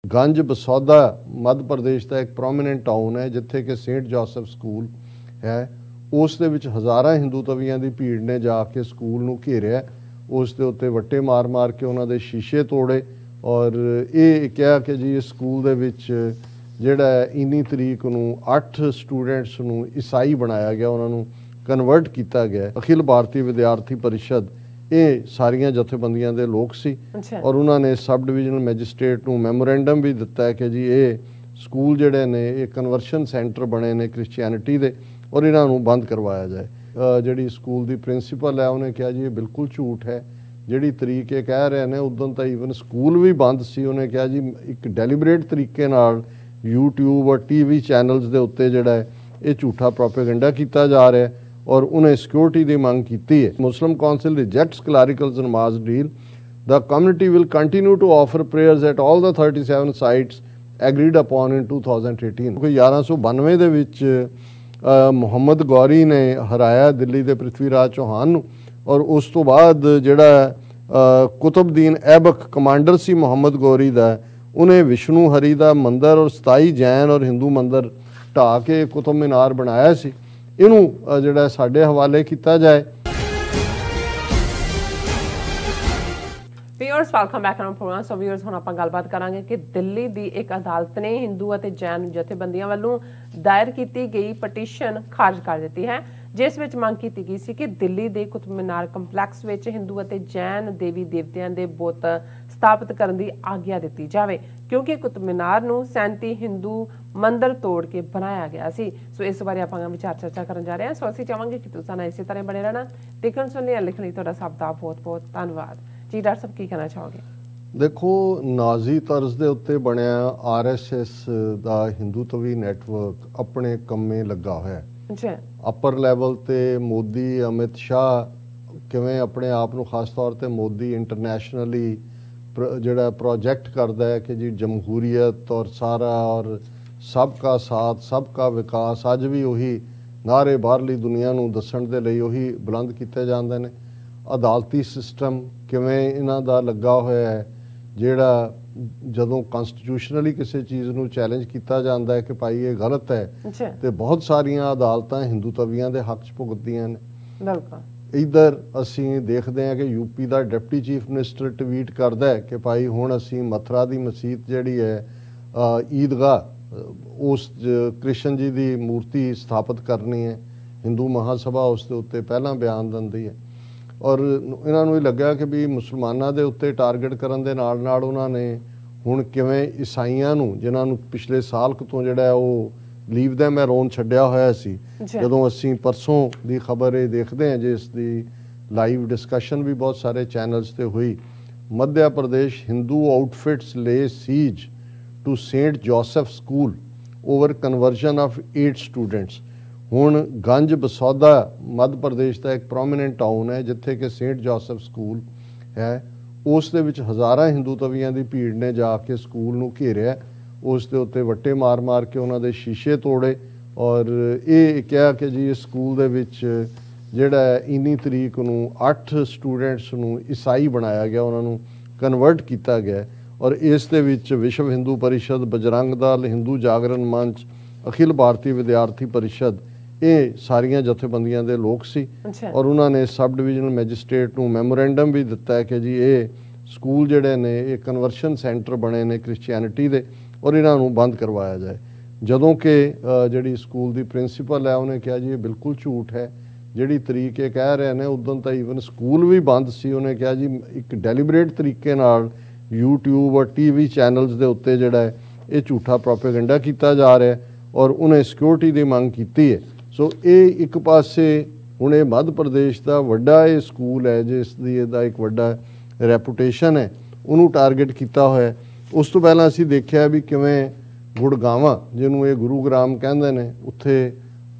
गंज बसौदा मध्य प्रदेश का एक prominent town है जिथे कि सेंट जोसफ स्कूल है। उस दे विच हज़ारां हिंदू तवियां की भीड़ ने जाके स्कूल नूं घेरिया, उस दे उत्ते वट्टे मार मार के उन्हां दे शीशे तोड़े और ये कहा कि जी इस स्कूल दे विच जिहड़ा इन्नी तरीक नूं 8 स्टूडेंट्स नूं ईसाई बनाया गया, उन्हां नूं कन्वर्ट किया गया। अखिल भारतीय विद्यार्थी परिषद ये सारियां जथेबंदियां दे लोग सी और उन्होंने सब डिविजनल मैजिस्ट्रेट नूं मैमोरेंडम भी दिता है कि जी ये स्कूल जिहड़े ने ये कन्वर्शन सेंटर बने ने क्रिश्चियनिटी दे और इन्हां नूं बंद करवाया जाए। जिहड़ी स्कूल दी प्रिंसीपल है उन्हें कहा जी ये बिल्कुल झूठ है, जिहड़ी तरीक ये कह रहे हैं उदों तो ईवन स्कूल भी बंद सी। उन्हें कहा जी एक डेलीबरेट तरीके नाल यूट्यूब और TV चैनल्स दे उत्ते जिहड़ा है ये झूठा प्रोपेगेंडा किया जा रहा है और उन्हें सिक्योरिटी की मांग की है। Muslim council rejects clerical namaz deal. The community will continue to offer prayers at all the 37 sites agreed upon in 2018। 1192 दे विच मुहम्मद गौरी ने हराया दिल्ली के पृथ्वीराज चौहान नूं और उस तो बाद जिहड़ा कुतुबदीन ऐबक कमांडर सी मुहम्मद गौरी दा, उन्हें विष्णु हरी दा मंदिर और 27 जैन और हिंदू मंदिर ढा के कुतुब मीनार बनाया सी। इनू जिहड़ा साडे हवाले किया जाए। Viewers welcome back on program. So viewers हुण आपां गलबात करांगे कि दिल्ली दी एक अदालत ने हिंदू और जैन जथेबंदियां वालों दायर की गई पटीशन खारिज कर दी है, जिस विच मंग की गई सी कि दिल्ली दे कुतुब मीनार कंपलैक्स विच हिंदू और जैन देवी देवतियां दे बुत स्थापित करने की आग्ञा दी जाए, क्योंकि कुतुब मीनार नूं 37 हिंदू मंदिर तोड़ के बनाया गया सी। सो इस बारे आपां विचार चर्चा करन जा रहे हैं। सो असीं चाहांगे कि तुसां इसी तरह बने रहना। देखण सुनने लिखण लई तुहाडा सब दा बहुत बहुत धन्नवाद जी। डॉक्टर साहब की कहना चाहोगे? देखो, नाजी तर्ज दे उत्ते बनया RSS दा हिंदू तवी नैटवर्क अपने कम्मे लगा होया है। अपर लैवल ते मोदी अमित शाह किवें अपने आप नूं खास तौर ते मोदी इंटरनैशनली जिहड़ा प्रोजैक्ट करदा है कि जी जमहूरीयत और सारा और सबका साथ सबका विकास, अज भी उही नारे बाहरली दुनिया नूं दस्सण दे लई उही बुलंद कीते जांदे ने। अदालती सिस्टम किवें इन्हां दा लगा होया है, जिहड़ा जदों कॉन्स्टिट्यूशनली किसी चीज़ नूं चैलेंज किया जाता है कि भाई ये गलत है तो बहुत सारिया अदालतां हिंदू तवियां दे हक च भुगतदियां ने। इधर असी देखते हैं कि यूपी का डिप्टी चीफ मिनिस्टर ट्वीट करता है कि भाई हुण असी मथुरा की मसीत जिहड़ी है ईदगाह उस कृष्ण जी की मूर्ति स्थापित करनी है। हिंदू महासभा उस दे उत्ते पहला बयान दिंदी है और इन्हां नूं लग्या कि भी मुसलमानां दे उत्ते टारगेट करन दे नाल नाल उन्हां ने हुण किवें ईसाइयां नूं जिन्हां नूं पिछले साल तो जिहड़ा है वो लीव दैम एलोन छड्डिया होया सी। जदों असीं परसों दी खबर ये देखते हैं जिस दी लाइव डिस्कशन भी बहुत सारे चैनल्स ते हुई। Madhya Pradesh Hindu outfits lay siege to saint Joseph school over conversion of 8 students. हुण गंज बसौदा मध्य प्रदेश का एक प्रोमिनेंट टाउन है जिथे कि सेंट जोसफ स्कूल है। उस दे विच हज़ारां हिंदू तवियां की भीड़ ने जाके स्कूल नूं घेरिया, उस दे उत्ते वट्टे मार मार के उन्हां दे शीशे तोड़े और ये कहा कि जी इस स्कूल दे विच जिहड़ा इन्नी तरीक नूं 8 स्टूडेंट्स नूं ईसाई बनाया गया, उन्हां नूं कन्वर्ट किया गया और इस दे विच विश्व हिंदू परिषद, बजरंग दल, हिंदू जागरण मंच, अखिल भारतीय विद्यार्थी परिषद ये सारियां जथेबंदियां दे लोग सी और उन्होंने सब डिविजनल मैजिस्ट्रेट नूं मैमोरेंडम भी दिता है कि जी ये स्कूल जिहड़े ने ये कन्वर्शन सेंटर बने ने क्रिश्चियनिटी दे और इन्हां नूं बंद करवाया जाए। जदों कि जिहड़ी स्कूल की प्रिंसीपल है उन्हें कहा जी ये बिल्कुल झूठ है, जिहड़ी तरीक ये कह रहे हैं उदों तो ईवन स्कूल भी बंद सी। उन्हें कहा जी एक डेलीबरेट तरीके नाल यूट्यूब और TV चैनल्स दे उत्ते जिहड़ा है ये झूठा प्रोपेगेंडा किया जा रहा है और उन्हें सिक्योरिटी की मांग की है। सो ये एक पासे हुण ये मध्य प्रदेश का वड्डा ये स्कूल है जिसकी इहदा एक वड्डा रैपूटेशन है, उन्होंने टारगेट किया होया। उस तो पहला असीं देखिया भी किवें गुड़गावां जिन्हों ये गुरुग्राम कहंदे ने उत्थे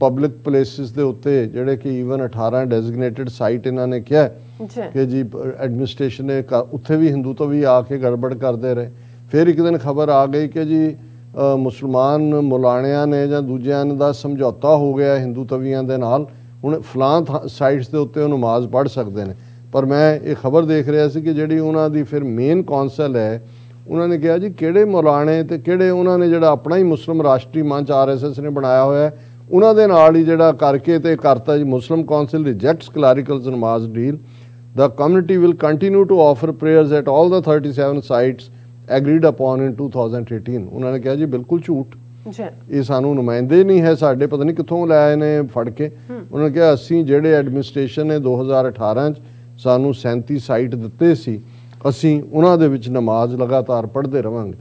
पब्लिक प्लेसिस के उत्ते जिहड़े कि ईवन 18 डेजिग्नेटेड साइट इन्हां ने कहा कि जी एडमिनिस्ट्रेशन ने उत्थे भी हिंदू तो भी आके गड़बड़ करते रहे। फिर एक दिन खबर आ गई कि जी मुसलमान मुलाणियां ने जां दूजियां दा समझौता हो गया हिंदू तवियां दे नाल, हुण फलां साइट्स के उत्ते नमाज पढ़ सकते हैं। पर मैं ये खबर देख रहा सी कि जिहड़ी उन्हां दी फिर मेन कौंसल है ਉਹਨਾਂ ਨੇ ਕਿਹਾ ਜੀ ਕਿਹੜੇ ਮੌਲਾਣੇ ਤੇ ਕਿਹੜੇ ਉਹਨਾਂ ਨੇ ਜਿਹੜਾ ਆਪਣਾ ਹੀ ਮੁਸਲਿਮ ਰਾਸ਼ਟਰੀ ਮੰਚ RSS ਨੇ ਬਣਾਇਆ ਹੋਇਆ ਉਹਨਾਂ ਦੇ ਨਾਲ ਹੀ ਜਿਹੜਾ ਕਰਕੇ ਤੇ ਕਰਤਾ ਜੀ ਮੁਸਲਿਮ council rejects clericals namaz deal the community will continue to offer prayers at all the 37 sites agreed upon in 2018। ਉਹਨਾਂ ਨੇ ਕਿਹਾ ਜੀ ਬਿਲਕੁਲ ਝੂਠ, ਇਹ ਸਾਨੂੰ ਨੁਮਾਇੰਦੇ ਨਹੀਂ ਹੈ ਸਾਡੇ, ਪਤਾ ਨਹੀਂ ਕਿੱਥੋਂ ਲੈ ਆਏ ਨੇ ਫੜ ਕੇ। ਉਹਨਾਂ ਨੇ ਕਿਹਾ ਅਸੀਂ ਜਿਹੜੇ ਐਡਮਿਨਿਸਟ੍ਰੇਸ਼ਨ ਨੇ 2018 'ਚ ਸਾਨੂੰ 37 ਸਾਈਟ ਦਿੱਤੇ ਸੀ, ਅਸੀਂ ਉਹਨਾਂ ਦੇ ਵਿੱਚ ਨਮਾਜ਼ ਲਗਾਤਾਰ ਪੜ੍ਹਦੇ ਰਵਾਂਗੇ।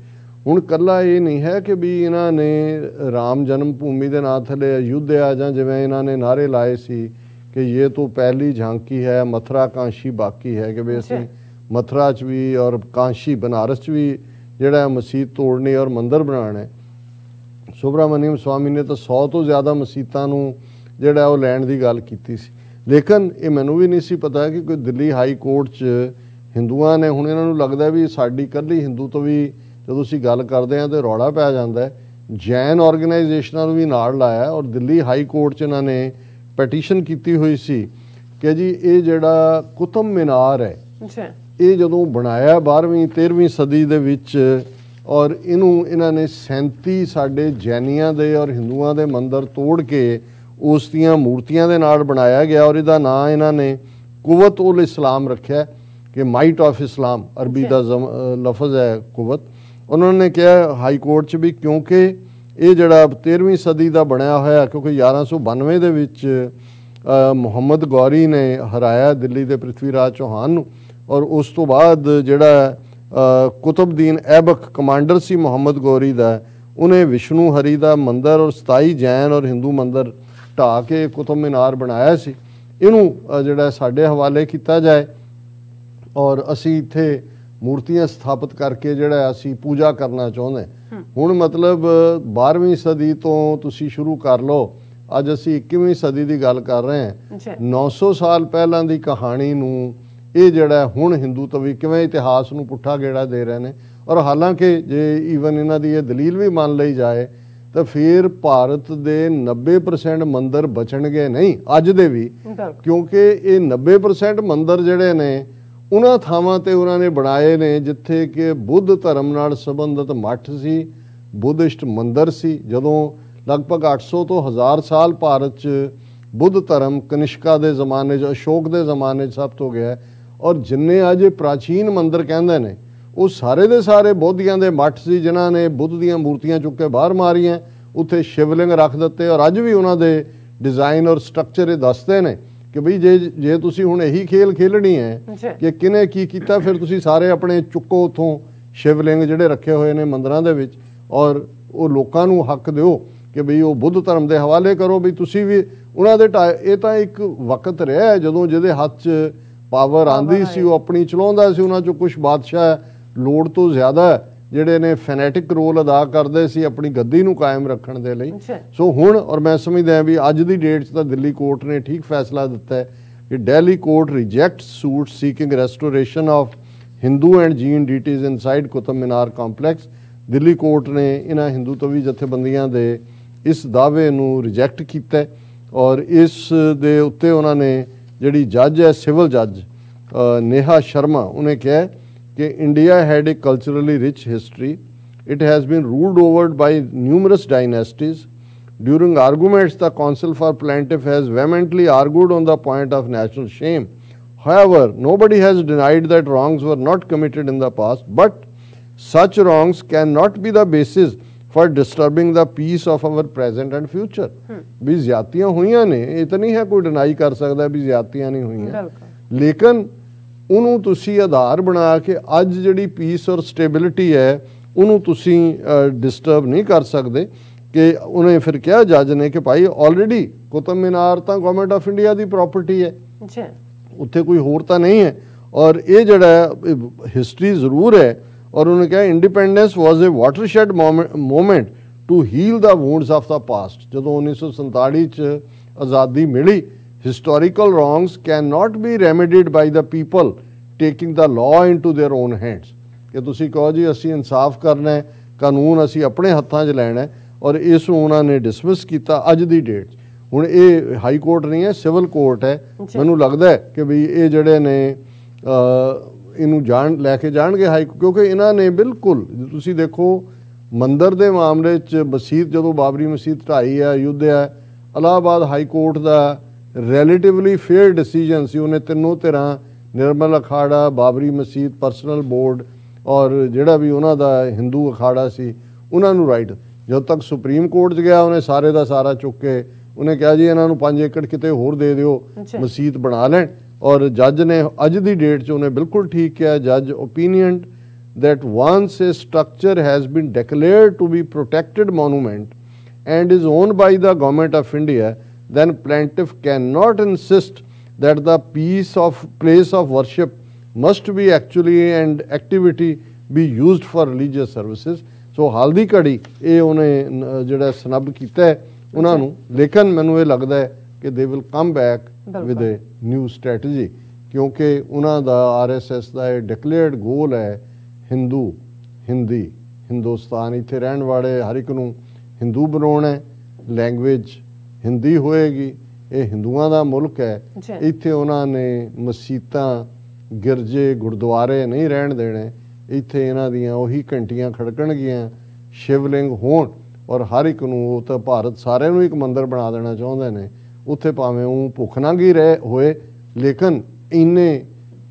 ਹੁਣ ਇਕੱਲਾ ਇਹ ਨਹੀਂ ਹੈ ਕਿ ਵੀ ਇਹਨਾਂ ਨੇ ਰਾਮ ਜਨਮ ਭੂਮੀ ਦੇ ਨਾਂ ਥੱਲੇ ਅਯੁੱਧਿਆ ਜਾਂ ਜਿਵੇਂ ਇਹਨਾਂ ਨੇ ਨਾਅਰੇ ਲਾਏ ਸੀ ਕਿ ਇਹ ਤੋਂ ਪਹਿਲੀ ਝਾਂਕੀ ਹੈ ਮਥੁਰਾ ਕਾਂਸ਼ੀ ਬਾਕੀ ਹੈ, ਕਿ ਵੀ ਅਸੀਂ ਮਥੁਰਾ 'ਚ ਵੀ ਔਰ ਕਾਂਸ਼ੀ ਬਨਾਰਸ 'ਚ ਵੀ ਜਿਹੜਾ ਮਸਜਿਦ ਤੋੜਨੀ ਔਰ ਮੰਦਿਰ ਬਣਾਉਣਾ। ਸੁਬਰਾਮਨੀਅਮ ਸਵਾਮੀ ਨੇ ਤਾਂ 100 ਤੋਂ ਜ਼ਿਆਦਾ ਮਸਜਿਦਾਂ ਨੂੰ ਜਿਹੜਾ ਉਹ ਲੈਣ ਦੀ ਗੱਲ ਕੀਤੀ ਸੀ, ਲੇਕਿਨ ਇਹ ਮੈਨੂੰ ਵੀ ਨਹੀਂ ਸੀ ਪਤਾ ਕਿ ਕੋਈ ਦਿੱਲੀ ਹਾਈ ਕੋਰਟ 'ਚ ਹਿੰਦੂਆਂ ਨੇ, ਹੁਣ ਇਹਨਾਂ ਨੂੰ ਲੱਗਦਾ ਵੀ ਸਾਡੀ ਇਕੱਲੀ ਹਿੰਦੂ ਤੋਂ ਵੀ ਜਦੋਂ ਅਸੀਂ ਗੱਲ ਕਰਦੇ ਹਾਂ ਤਾਂ ਰੌਲਾ ਪੈ ਜਾਂਦਾ। ਜੈਨ ਆਰਗੇਨਾਈਜੇਸ਼ਨਾਂ ਨੂੰ ਵੀ ਨਾਲ ਲਾਇਆ ਔਰ ਦਿੱਲੀ ਹਾਈ ਕੋਰਟ 'ਚ ਇਹਨਾਂ ਨੇ ਪਟੀਸ਼ਨ ਕੀਤੀ ਹੋਈ ਸੀ ਕਿ ਜੀ ਇਹ ਜਿਹੜਾ ਕੁਤਬ ਮੀਨਾਰ ਹੈ ਇਹ ਜਦੋਂ ਬਣਾਇਆ 12ਵੀਂ 13ਵੀਂ ਸਦੀ ਦੇ ਵਿੱਚ ਔਰ ਇਹਨੂੰ ਇਹਨਾਂ ਨੇ 37 ਸਾਡੇ ਜੈਨੀਆਂ ਦੇ ਔਰ ਹਿੰਦੂਆਂ ਦੇ ਮੰਦਿਰ ਤੋੜ ਕੇ ਉਸ ਦੀਆਂ ਮੂਰਤੀਆਂ ਦੇ ਨਾਲ ਬਣਾਇਆ ਗਿਆ ਔਰ ਇਹਦਾ ਨਾਂ ਇਹਨਾਂ ਨੇ ਕੁਵਤ ਉਲ ਇਸਲਾਮ ਰੱਖਿਆ ਕਿ ਮਾਈਟ ਆਫ ਇਸਲਾਮ, ਅਰਬੀ ਦਾ ਲਫ਼ਜ਼ ਹੈ ਕੁਵਤ। ਉਹਨਾਂ ਨੇ ਕਿਹਾ ਹਾਈ ਕੋਰਟ 'ਚ ਵੀ ਕਿਉਂਕਿ ਇਹ ਜਿਹੜਾ 13ਵੀਂ ਸਦੀ ਦਾ ਬਣਿਆ ਹੋਇਆ, ਕਿਉਂਕਿ 1192 ਦੇ ਵਿੱਚ ਮੁਹੰਮਦ ਗੌਰੀ ਨੇ ਹਰਾਇਆ ਦਿੱਲੀ ਦੇ ਪ੍ਰਿਥਵੀ ਰਾਜ ਚੌਹਾਨ ਨੂੰ ਔਰ ਉਸ ਤੋਂ ਬਾਅਦ ਜਿਹੜਾ ਕੁਤਬਦੀਨ ਐਬਕ ਕਮਾਂਡਰ ਸੀ ਮੁਹੰਮਦ ਗੌਰੀ ਦਾ, ਉਹਨੇ ਵਿਸ਼ਨੂੰ ਹਰੀ ਦਾ ਮੰਦਿਰ ਔਰ 27 ਜੈਨ ਔਰ ਹਿੰਦੂ ਮੰਦਿਰ ਢਾਹ ਕੇ ਕੁਤਬ ਮੀਨਾਰ ਬਣਾਇਆ ਸੀ। ਇਹਨੂੰ ਜਿਹੜਾ ਸਾਡੇ ਹਵਾਲੇ ਕੀਤਾ ਜਾਏ ਔਰ ਅਸੀਂ ਇੱਥੇ ਮੂਰਤੀਆਂ ਸਥਾਪਿਤ ਕਰਕੇ ਜਿਹੜਾ ਅਸੀਂ ਪੂਜਾ ਕਰਨਾ ਚਾਹੁੰਦੇ। ਹੁਣ ਮਤਲਬ 12ਵੀਂ ਸਦੀ ਤੋਂ ਤੁਸੀਂ ਸ਼ੁਰੂ ਕਰ ਲਓ, ਅੱਜ ਅਸੀਂ 21ਵੀਂ ਸਦੀ ਦੀ ਗੱਲ ਕਰ ਰਹੇ ਹਾਂ। 900 ਸਾਲ ਪਹਿਲਾਂ ਦੀ ਕਹਾਣੀ ਨੂੰ ਇਹ ਜਿਹੜਾ ਹੁਣ ਹਿੰਦੂ ਤਵੀ ਕਿਵੇਂ ਇਤਿਹਾਸ ਨੂੰ ਪੁੱਠਾ ਗੇੜਾ ਦੇ ਰਹੇ ਨੇ। ਔਰ ਹਾਲਾਂਕਿ ਜੇ ਈਵਨ ਇਹਨਾਂ ਦੀ ਇਹ ਦਲੀਲ ਵੀ ਮੰਨ ਲਈ ਜਾਏ ਤਾਂ ਫਿਰ ਭਾਰਤ ਦੇ 90% ਮੰਦਿਰ ਬਚਣਗੇ ਨਹੀਂ ਅੱਜ ਦੇ ਵੀ, ਕਿਉਂਕਿ ਇਹ 90% ਮੰਦਿਰ ਜਿਹੜੇ ਨੇ ਉਹਨਾਂ ਥਾਵਾਂ ਤੇ ਉਹਨਾਂ ਨੇ ਬਣਾਏ ਨੇ ਜਿੱਥੇ ਕਿ ਬੁੱਧ ਧਰਮ ਨਾਲ ਸੰਬੰਧਿਤ ਮੱਠ ਸੀ, ਬੁੱਧਿਸਟ ਮੰਦਿਰ ਸੀ। ਜਦੋਂ ਲਗਭਗ 800 ਤੋਂ 1000 ਸਾਲ ਭਾਰਤ 'ਚ ਬੁੱਧ ਧਰਮ ਕਨਿਸ਼ਕਾ ਦੇ ਜ਼ਮਾਨੇ 'ਚ, ਅਸ਼ੋਕ ਦੇ ਜ਼ਮਾਨੇ 'ਚ ਸਭ ਤੋਂ ਗਿਆ ਔਰ ਜਿੰਨੇ ਅੱਜ ਪ੍ਰਾਚੀਨ ਮੰਦਿਰ ਕਹਿੰਦੇ ਨੇ ਉਹ ਸਾਰੇ ਦੇ ਸਾਰੇ ਬੋਧੀਆਂ ਦੇ ਮੱਠ ਸੀ ਜਿਨ੍ਹਾਂ ਨੇ ਬੁੱਧ ਦੀਆਂ ਮੂਰਤੀਆਂ ਚੁੱਕ ਕੇ ਬਾਹਰ ਮਾਰੀਆਂ, ਉੱਥੇ ਸ਼ਿਵਲਿੰਗ ਰੱਖ ਦਿੱਤੇ ਔਰ ਅੱਜ ਵੀ ਉਹਨਾਂ ਦੇ ਡਿਜ਼ਾਈਨ ਔਰ ਸਟਰਕਚਰ ਇਹ ਦੱਸਦੇ ਨੇ ਕਿ ਬਈ ਜੇ ਤੁਸੀਂ ਹੁਣ ਇਹੀ ਖੇਲ ਖੇਲਣੀ ਹੈ ਕਿ ਕਿਹਨੇ ਕੀ ਕੀਤਾ, ਫਿਰ ਤੁਸੀਂ ਸਾਰੇ ਆਪਣੇ ਚੁੱਕੋ ਉੱਥੋਂ ਸ਼ਿਵਲਿੰਗ ਜਿਹੜੇ ਰੱਖੇ ਹੋਏ ਨੇ ਮੰਦਿਰਾਂ ਦੇ ਵਿੱਚ ਔਰ ਉਹ ਲੋਕਾਂ ਨੂੰ ਹੱਕ ਦਿਓ ਕਿ ਬਈ ਉਹ ਬੁੱਧ ਧਰਮ ਦੇ ਹਵਾਲੇ ਕਰੋ। ਵੀ ਤੁਸੀਂ ਵੀ ਉਹਨਾਂ ਦੇ ਇਹ ਤਾਂ ਇੱਕ ਵਕਤ ਰਿਹਾ ਜਦੋਂ ਜਿਹਦੇ ਹੱਥ 'ਚ ਪਾਵਰ ਆਂਦੀ ਸੀ ਉਹ ਆਪਣੀ ਚਲਾਉਂਦਾ ਸੀ, ਉਹਨਾਂ 'ਚੋਂ ਕੁਛ ਬਾਦਸ਼ਾਹ ਲੋੜ ਤੋਂ ਜ਼ਿਆਦਾ ਜਿਹੜੇ ਨੇ ਫੈਨੇਟਿਕ ਰੋਲ ਅਦਾ ਕਰਦੇ ਸੀ ਆਪਣੀ ਗੱਦੀ ਨੂੰ ਕਾਇਮ ਰੱਖਣ ਦੇ ਲਈ। ਸੋ ਹੁਣ ਔਰ ਮੈਂ ਸਮਝਦਾ ਵੀ ਅੱਜ ਦੀ ਡੇਟ 'ਚ ਤਾਂ ਦਿੱਲੀ ਕੋਰਟ ਨੇ ਠੀਕ ਫੈਸਲਾ ਦਿੱਤਾ ਹੈ ਕਿ Delhi court reject suit seeking restoration of Hindu and Jain deities inside Qutub Minar complex. Delhi court ਨੇ ਇਹਨਾਂ ਹਿੰਦੂ ਤਵੀ ਜਥੇਬੰਦੀਆਂ ਦੇ ਇਸ ਦਾਅਵੇ ਨੂੰ ਰਿਜੈਕਟ ਕੀਤਾ ਔਰ ਇਸ ਦੇ ਉੱਤੇ ਉਹਨਾਂ ਨੇ ਜਿਹੜੀ ਜੱਜ ਹੈ ਸਿਵਲ ਜੱਜ ਨੇਹਾ ਸ਼ਰਮਾ ਉਹਨੇ ਕਿਹਾ ਕਿ India had a culturally rich history. It has been ruled over by numerous dynasties. During arguments, the counsel for plaintiff has vehemently argued on the point of national shame. However, nobody has denied that wrongs were not committed in the past, but such wrongs cannot be the basis for disturbing the peace of our present and future. ਵੀ ਜ਼ਿਆਦਤੀਆਂ ਹੋਈਆਂ ਨੇ, ਇਹ ਤਾਂ ਨਹੀਂ ਹੈ ਕੋਈ deny ਕਰ ਸਕਦਾ ਵੀ ਜ਼ਿਆਦਤੀਆਂ ਨਹੀਂ ਹੋਈਆਂ, ਲੇਕਿਨ ਉਹਨੂੰ ਤੁਸੀਂ ਆਧਾਰ ਬਣਾ ਕੇ ਅੱਜ ਜਿਹੜੀ ਪੀਸ ਔਰ ਸਟੇਬਿਲਿਟੀ ਹੈ ਉਹਨੂੰ ਤੁਸੀਂ ਡਿਸਟਰਬ ਨਹੀਂ ਕਰ ਸਕਦੇ। ਕਿ ਉਹਨੇ ਫਿਰ ਕਿਹਾ ਜੱਜ ਨੇ ਕਿ ਭਾਈ ਆਲਰੇਡੀ ਕੁਤਬ ਮੀਨਾਰ ਤਾਂ government of India the property ਹੈ, ਉੱਥੇ ਕੋਈ ਹੋਰ ਤਾਂ ਨਹੀਂ ਹੈ ਔਰ ਇਹ ਜਿਹੜਾ ਹਿਸਟਰੀ ਜ਼ਰੂਰ ਹੈ। ਔਰ ਉਹਨੇ ਕਿਹਾ independence was a watershed moment to heal the wounds of the past. ਜਦੋਂ 1947 'ਚ ਆਜ਼ਾਦੀ ਮਿਲੀ, historical wrongs cannot be remedied by the people taking the law into their own hands। ਕਿ ਤੁਸੀਂ ਕਹੋ ਜੀ ਅਸੀਂ ਇਨਸਾਫ ਕਰਨਾ ਹੈ, ਕਾਨੂੰਨ ਅਸੀਂ ਆਪਣੇ ਹੱਥਾਂ 'ਚ ਲੈਣਾ ਹੈ ਔਰ ਇਸ ਨੂੰ ਉਹਨਾਂ ਨੇ ਡਿਸਮਿਸ ਕੀਤਾ ਅੱਜ ਦੀ ਡੇਟ 'ਚ। ਹੁਣ ਇਹ ਹਾਈ ਕੋਰਟ ਨਹੀਂ ਹੈ, ਸਿਵਲ ਕੋਰਟ ਹੈ। ਮੈਨੂੰ ਲੱਗਦਾ ਹੈ ਕਿ ਵੀ ਇਹ ਜਿਹੜੇ ਨੇ ਇਹਨੂੰ ਲੈ ਕੇ ਜਾਣਗੇ ਹਾਈ, ਕਿਉਂਕਿ ਇਹਨਾਂ ਨੇ ਬਿਲਕੁਲ ਤੁਸੀਂ ਦੇਖੋ ਮੰਦਰ ਦੇ ਮਾਮਲੇ 'ਚ ਮਸੀਤ ਜਦੋਂ ਬਾਬਰੀ ਮਸੀਤ ਢਾਈ ਹੈ, ਅਯੁੱਧਿਆ, ਇਲਾਹਾਬਾਦ ਹਾਈ ਕੋਰਟ ਦਾ ਰੈਲੇਟਿਵਲੀ ਫੇਅਰ ਡਿਸੀਜਨ ਸੀ। ਉਹਨੇ ਤਿੰਨੋਂ ਧਿਰਾਂ ਨਿਰਮਲ ਅਖਾੜਾ, ਬਾਬਰੀ ਮਸੀਤ ਪਰਸਨਲ ਬੋਰਡ ਔਰ ਜਿਹੜਾ ਵੀ ਉਹਨਾਂ ਦਾ ਹਿੰਦੂ ਅਖਾੜਾ ਸੀ ਉਹਨਾਂ ਨੂੰ ਰਾਈਟ। ਜਦੋਂ ਤੱਕ ਸੁਪਰੀਮ ਕੋਰਟ 'ਚ ਗਿਆ ਉਹਨੇ ਸਾਰੇ ਦਾ ਸਾਰਾ ਚੁੱਕ ਕੇ ਉਹਨੇ ਕਿਹਾ ਜੀ ਇਹਨਾਂ ਨੂੰ 5 ਏਕੜ ਕਿਤੇ ਹੋਰ ਦੇ ਦਿਓ, ਮਸੀਤ ਬਣਾ ਲੈਣ। ਔਰ ਜੱਜ ਨੇ ਅੱਜ ਦੀ ਡੇਟ 'ਚ ਉਹਨੇ ਬਿਲਕੁਲ ਠੀਕ ਕਿਹਾ। ਜੱਜ opinion that once a structure has been declared to be protected monument and is owned by the government of India, then plaintiff cannot insist that the place of worship must be actually and activity be used for religious services. So ਹਾਲ ਦੀ ਘੜੀ ਇਹ ਉਹਨੇ ਜਿਹੜਾ ਸਨੱਬ ਕੀਤਾ ਹੈ ਉਹਨਾਂ ਨੂੰ, ਲੇਕਿਨ ਮੈਨੂੰ ਇਹ ਲੱਗਦਾ ਹੈ ਕਿ they will come back with a new strategy, ਕਿਉਂਕਿ ਉਹਨਾਂ ਦਾ RSS ਦਾ ਇਹ ਡਿਕਲੇਅਰਡ ਗੋਲ ਹੈ ਹਿੰਦੂ ਹਿੰਦੀ ਹਿੰਦੁਸਤਾਨ, ਇੱਥੇ ਰਹਿਣ ਵਾਲੇ ਹਰ ਇੱਕ ਨੂੰ ਹਿੰਦੂ ਬਣਾਉਣਾ, ਲੈਂਗੁਏਜ ਹਿੰਦੀ ਹੋਏਗੀ, ਇਹ ਹਿੰਦੂਆਂ ਦਾ ਮੁਲਕ ਹੈ। ਇੱਥੇ ਉਹਨਾਂ ਨੇ ਮਸੀਤਾਂ, ਗਿਰਜੇ, ਗੁਰਦੁਆਰੇ ਨਹੀਂ ਰਹਿਣ ਦੇਣੇ, ਇੱਥੇ ਇਹਨਾਂ ਦੀਆਂ ਉਹੀ ਘੰਟੀਆਂ ਖੜਕਣਗੀਆਂ, ਸ਼ਿਵਲਿੰਗ ਹੋਣ, ਔਰ ਹਰ ਇੱਕ ਨੂੰ ਉਹ ਤਾਂ ਭਾਰਤ ਸਾਰਿਆਂ ਨੂੰ ਇੱਕ ਮੰਦਰ ਬਣਾ ਦੇਣਾ ਚਾਹੁੰਦੇ ਨੇ। ਉੱਥੇ ਭਾਵੇਂ ਉਹ ਭੁੱਖ ਨੰਗੀ ਰਹੇ ਹੋਏ, ਲੇਕਿਨ ਇੰਨੇ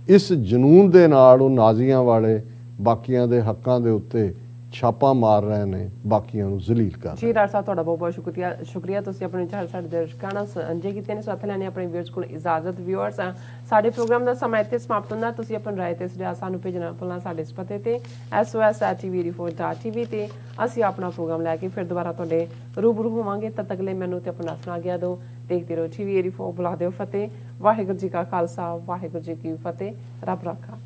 ਇਸ ਜਨੂਨ ਦੇ ਨਾਲ ਉਹ ਨਾਜ਼ੀਆਂ ਵਾਲੇ ਬਾਕੀਆਂ ਦੇ ਹੱਕਾਂ ਦੇ ਉੱਤੇ ਛਾਪਾ ਮਾਰ ਰਹੇ ਨੇ, ਬਾਕੀਆਂ ਨੂੰ ਜ਼ਲੀਲ ਕਰ ਰਹੇ। ਜੀ ਡਾਕਟਰ ਸਾਹਿਬ ਤੁਹਾਡਾ ਬਹੁਤ ਬਹੁਤ ਸ਼ੁਕਰੀਆ ਤੁਸੀਂ ਆਪਣੇ ਵਿਚਾਰ ਸਾਡੇ ਦਰਸ਼ਕਾਂ ਨਾਲ ਸਾਂਝੇ ਕੀਤੇ ਨੇ। ਸਾਥ ਲੈਣੇ ਆਪਣੇ ਵਿਊਅਰਸ ਕੋਲ ਇਜਾਜ਼ਤ। ਵਿਊਅਰਸ ਸਾਡੇ ਪ੍ਰੋਗਰਾਮ ਦਾ ਸਮਾਂ ਇੱਥੇ ਸਮਾਪਤ ਹੁੰਦਾ। ਤੁਸੀਂ ਆਪਣੀ ਰਾਏ ਤੇ ਸੁਝਾਅ ਸਾਨੂੰ ਭੇਜਣਾ ਭੁੱਲਣਾ ਸਾਡੇ ਇਸ ਪਤੇ ਤੇ SOS@tv84.tv ਤੇ ਅਸੀਂ ਆਪਣਾ ਪ੍ਰੋਗਰਾਮ ਲੈ ਕੇ ਫਿਰ ਦੁਬਾਰਾ ਤੁਹਾਡੇ ਰੂਬਰੂ ਹੋਵਾਂਗੇ। ਤਦ ਤੱਕ ਲਈ ਮੈਨੂੰ ਤੇ ਆਪਣਾ ਸੁਣਾ ਗਿਆ ਦਿਓ। ਦੇਖਦੇ ਰਹੋ TV84। ਬੁਲਾ ਦਿਓ ਫਤਿਹ। ਵਾਹਿਗੁਰੂ ਜੀ ਕਾ ਖਾਲਸਾ, ਵਾਹਿਗੁਰੂ ਜੀ ਕੀ ਫਤਿਹ। ਰੱਬ ਰਾਖਾ।